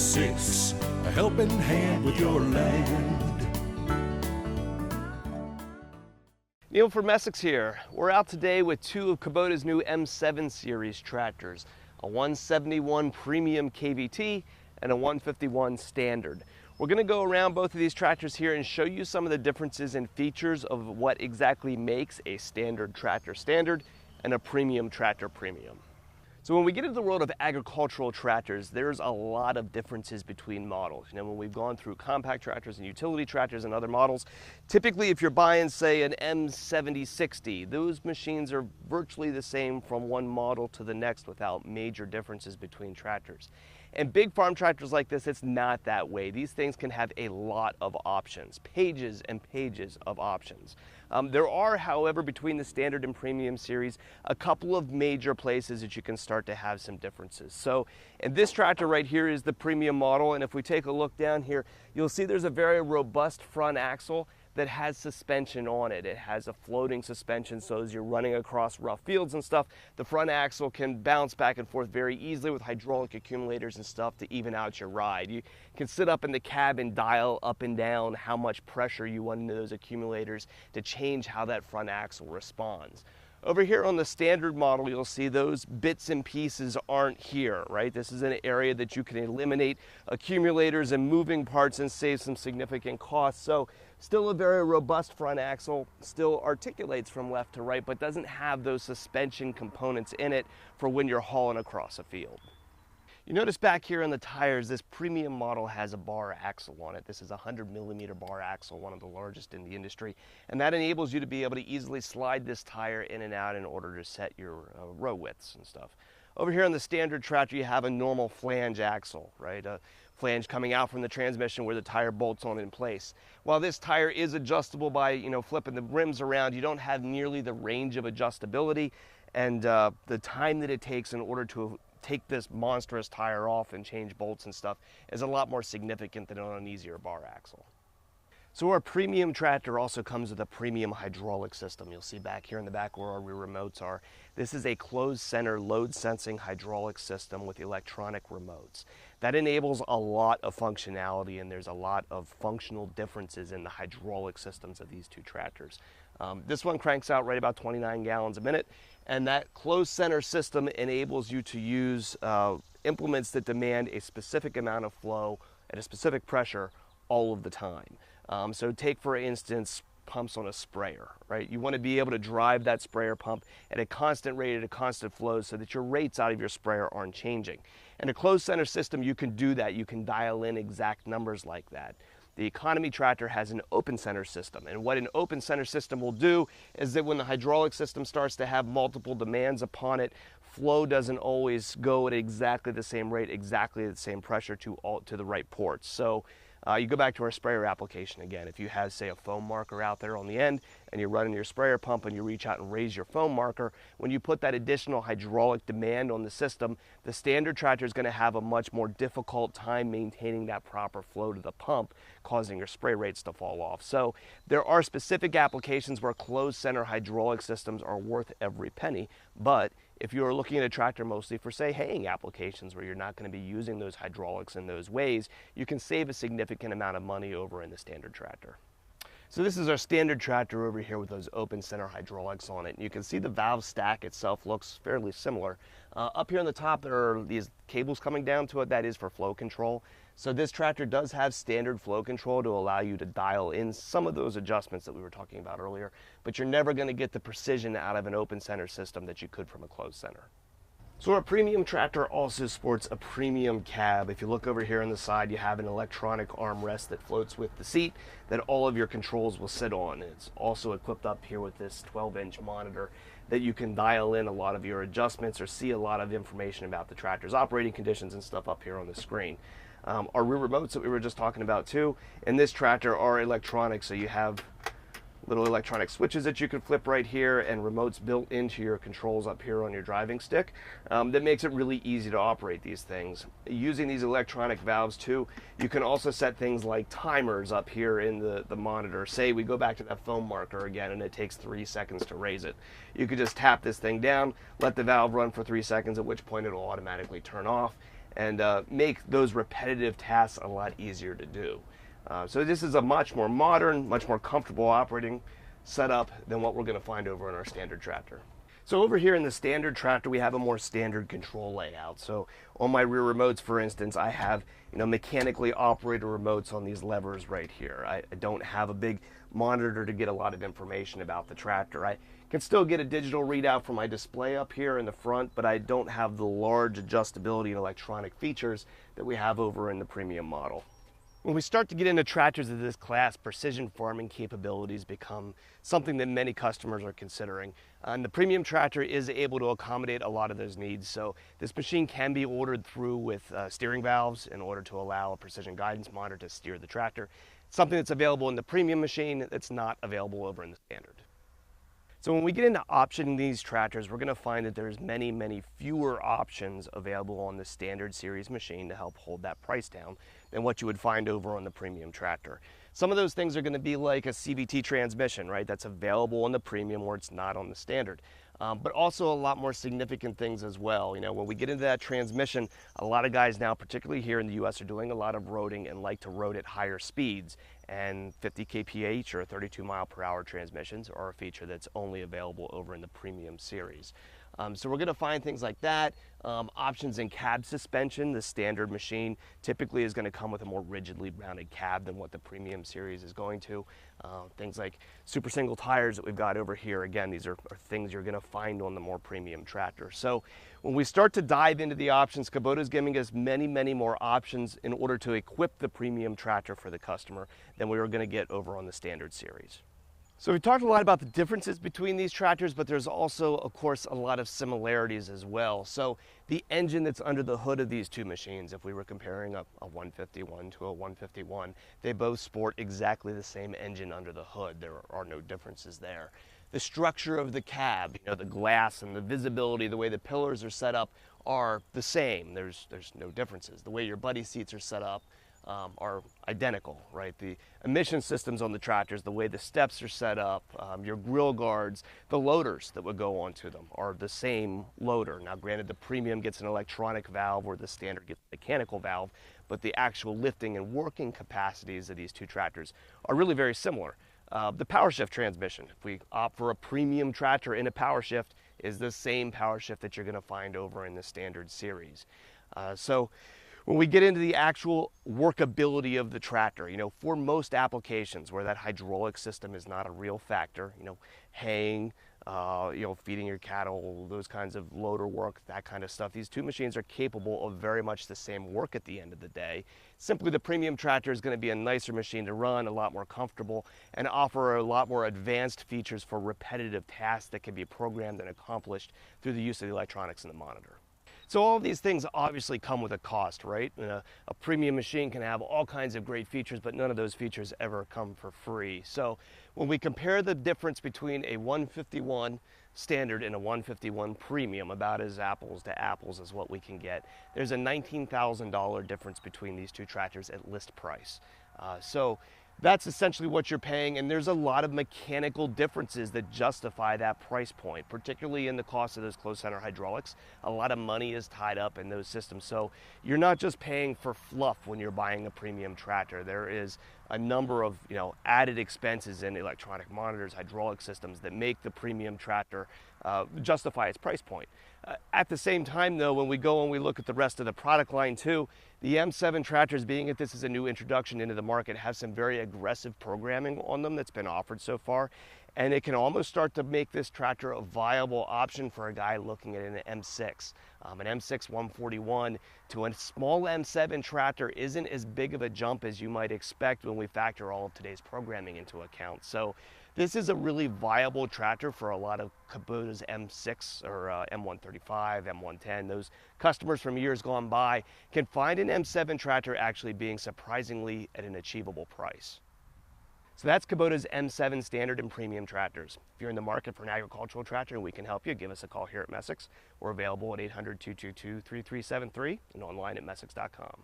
6, a helping hand with your land. Neil from Essex here. We're out today with two of Kubota's new M7 series tractors, a 171 Premium KVT and a 151 Standard. We're going to go around both of these tractors here and show you some of the differences in features of what exactly makes a standard tractor standard and a premium tractor premium. So when we get into the world of agricultural tractors, there's a lot of differences between models. You know, when we've gone through compact tractors and utility tractors and other models, typically if you're buying, say, an M7060, those machines are virtually the same from one model to the next without major differences between tractors. And big farm tractors like this, it's not that way. These things can have a lot of options, pages and pages of options. There are, however, between the standard and premium series, a couple of major places that you can start to have some differences. So, and this tractor right here is the premium model, and if we take a look down here, you'll see there's a very robust front axle that has suspension on it. It has a floating suspension, so as you're running across rough fields and stuff, the front axle can bounce back and forth very easily with hydraulic accumulators and stuff to even out your ride. You can sit up in the cab and dial up and down how much pressure you want into those accumulators to change how that front axle responds. Over here on the standard model, you'll see those bits and pieces aren't here, right? This is an area that you can eliminate accumulators and moving parts and save some significant costs. So still a very robust front axle, still articulates from left to right, but doesn't have those suspension components in it for when you're hauling across a field. You notice back here on the tires, this premium model has a bar axle on it. This is a 100mm bar axle, one of the largest in the industry. And that enables you to be able to easily slide this tire in and out in order to set your row widths and stuff. Over here on the standard tractor, you have a normal flange axle, right? A flange coming out from the transmission where the tire bolts on in place. While this tire is adjustable by, flipping the rims around, you don't have nearly the range of adjustability and the time that it takes in order to take this monstrous tire off and change bolts and stuff is a lot more significant than on an easier bar axle. So our premium tractor also comes with a premium hydraulic system. You'll see back here in the back where our rear remotes are. This is a closed center load sensing hydraulic system with electronic remotes. That enables a lot of functionality, and there's a lot of functional differences in the hydraulic systems of these two tractors. This one cranks out right about 29 gallons a minute, and that closed center system enables you to use implements that demand a specific amount of flow at a specific pressure all of the time. So take, for instance, pumps on a sprayer, right? You want to be able to drive that sprayer pump at a constant rate, at a constant flow, so that your rates out of your sprayer aren't changing. In a closed center system, you can do that. You can dial in exact numbers like that. The economy tractor has an open center system, and what an open center system will do is that when the hydraulic system starts to have multiple demands upon it, flow doesn't always go at exactly the same rate, exactly the same pressure to the right ports. So you go back to our sprayer application again. If you have, say, a foam marker out there on the end and you're running your sprayer pump and you reach out and raise your foam marker, when you put that additional hydraulic demand on the system, the standard tractor is going to have a much more difficult time maintaining that proper flow to the pump, causing your spray rates to fall off. So there are specific applications where closed center hydraulic systems are worth every penny, but if you're looking at a tractor mostly for, say, haying applications where you're not going to be using those hydraulics in those ways, you can save a significant amount of money over in the standard tractor. So this is our standard tractor over here with those open center hydraulics on it. And you can see the valve stack itself looks fairly similar. Up here on the top, there are these cables coming down to it. That is for flow control. So this tractor does have standard flow control to allow you to dial in some of those adjustments that we were talking about earlier, but you're never going to get the precision out of an open center system that you could from a closed center. So our premium tractor also sports a premium cab. If you look over here on the side, you have an electronic armrest that floats with the seat that all of your controls will sit on. It's also equipped up here with this 12-inch monitor that you can dial in a lot of your adjustments or see a lot of information about the tractor's operating conditions and stuff up here on the screen. Our rear remotes that we were just talking about too in this tractor are electronic, so you have little electronic switches that you can flip right here and remotes built into your controls up here on your driving stick. That makes it really easy to operate these things. Using these electronic valves too, you can also set things like timers up here in the monitor. Say we go back to that foam marker again and it takes 3 seconds to raise it. You could just tap this thing down, let the valve run for 3 seconds, at which point it'll automatically turn off. and make those repetitive tasks a lot easier to do. So this is a much more modern, much more comfortable operating setup than what we're going to find over in our standard tractor. So over here in the standard tractor, we have a more standard control layout. So on my rear remotes, for instance, I have mechanically operated remotes on these levers right here. I don't have a big monitor to get a lot of information about the tractor. I can still get a digital readout from my display up here in the front, but I don't have the large adjustability and electronic features that we have over in the premium model. When we start to get into tractors of this class, precision farming capabilities become something that many customers are considering. And the premium tractor is able to accommodate a lot of those needs. So this machine can be ordered through with steering valves in order to allow a precision guidance monitor to steer the tractor. It's something that's available in the premium machine that's not available over in the standard. So when we get into optioning these tractors, we're going to find that there's many fewer options available on the standard series machine to help hold that price down than what you would find over on the premium tractor. Some of those things are going to be like a CVT transmission, right? That's available on the premium where it's not on the standard. But also a lot more significant things as well. When we get into that transmission, a lot of guys now, particularly here in the US, are doing a lot of roading and like to road at higher speeds. And 50 kph or 32 mile per hour transmissions are a feature that's only available over in the premium series. So we're going to find things like that. Options in cab suspension. The standard machine typically is going to come with a more rigidly mounted cab than what the premium series is going to. Things like super single tires that we've got over here. Again, these are things you're going to find on the more premium tractor. So when we start to dive into the options, Kubota is giving us many more options in order to equip the premium tractor for the customer than we were going to get over on the standard series. So we talked a lot about the differences between these tractors, but there's also, of course, a lot of similarities as well. So the engine that's under the hood of these two machines, if we were comparing a 151 to a 151, they both sport exactly the same engine under the hood. There are no differences there. The structure of the cab, the glass and the visibility, the way the pillars are set up are the same. There's no differences. The way your buddy seats are set up are identical, right? The emission systems on the tractors, the way the steps are set up, your grill guards, the loaders that would go onto them are the same loader. Now, granted, the premium gets an electronic valve where the standard gets a mechanical valve, but the actual lifting and working capacities of these two tractors are really very similar. The power shift transmission, if we opt for a premium tractor in a power shift, is the same power shift that you're going to find over in the standard series. So when we get into the actual workability of the tractor, for most applications where that hydraulic system is not a real factor, haying, feeding your cattle, those kinds of loader work, that kind of stuff, these two machines are capable of very much the same work at the end of the day. Simply the premium tractor is going to be a nicer machine to run, a lot more comfortable, and offer a lot more advanced features for repetitive tasks that can be programmed and accomplished through the use of the electronics in the monitor. So all of these things obviously come with a cost, right? A premium machine can have all kinds of great features, but none of those features ever come for free. So when we compare the difference between a 151 standard and a 151 premium, about as apples to apples as what we can get, there's a $19,000 difference between these two tractors at list price. So that's essentially what you're paying, and there's a lot of mechanical differences that justify that price point, particularly in the cost of those closed center hydraulics. A lot of money is tied up in those systems, so you're not just paying for fluff when you're buying a premium tractor. There is a number of added expenses in electronic monitors, hydraulic systems that make the premium tractor justify its price point. At the same time, though, when we go and we look at the rest of the product line too, the M7 tractors, being that this is a new introduction into the market, have some very aggressive programming on them that's been offered so far. And it can almost start to make this tractor a viable option for a guy looking at an M6. An M6 141 to a small M7 tractor isn't as big of a jump as you might expect when we factor all of today's programming into account. So this is a really viable tractor for a lot of Kubota's M6 or M135, M110. Those customers from years gone by can find an M7 tractor actually being surprisingly at an achievable price. So that's Kubota's M7 standard and premium tractors. If you're in the market for an agricultural tractor and we can help you, give us a call here at Messick's. We're available at 800-222-3373 and online at messick's.com.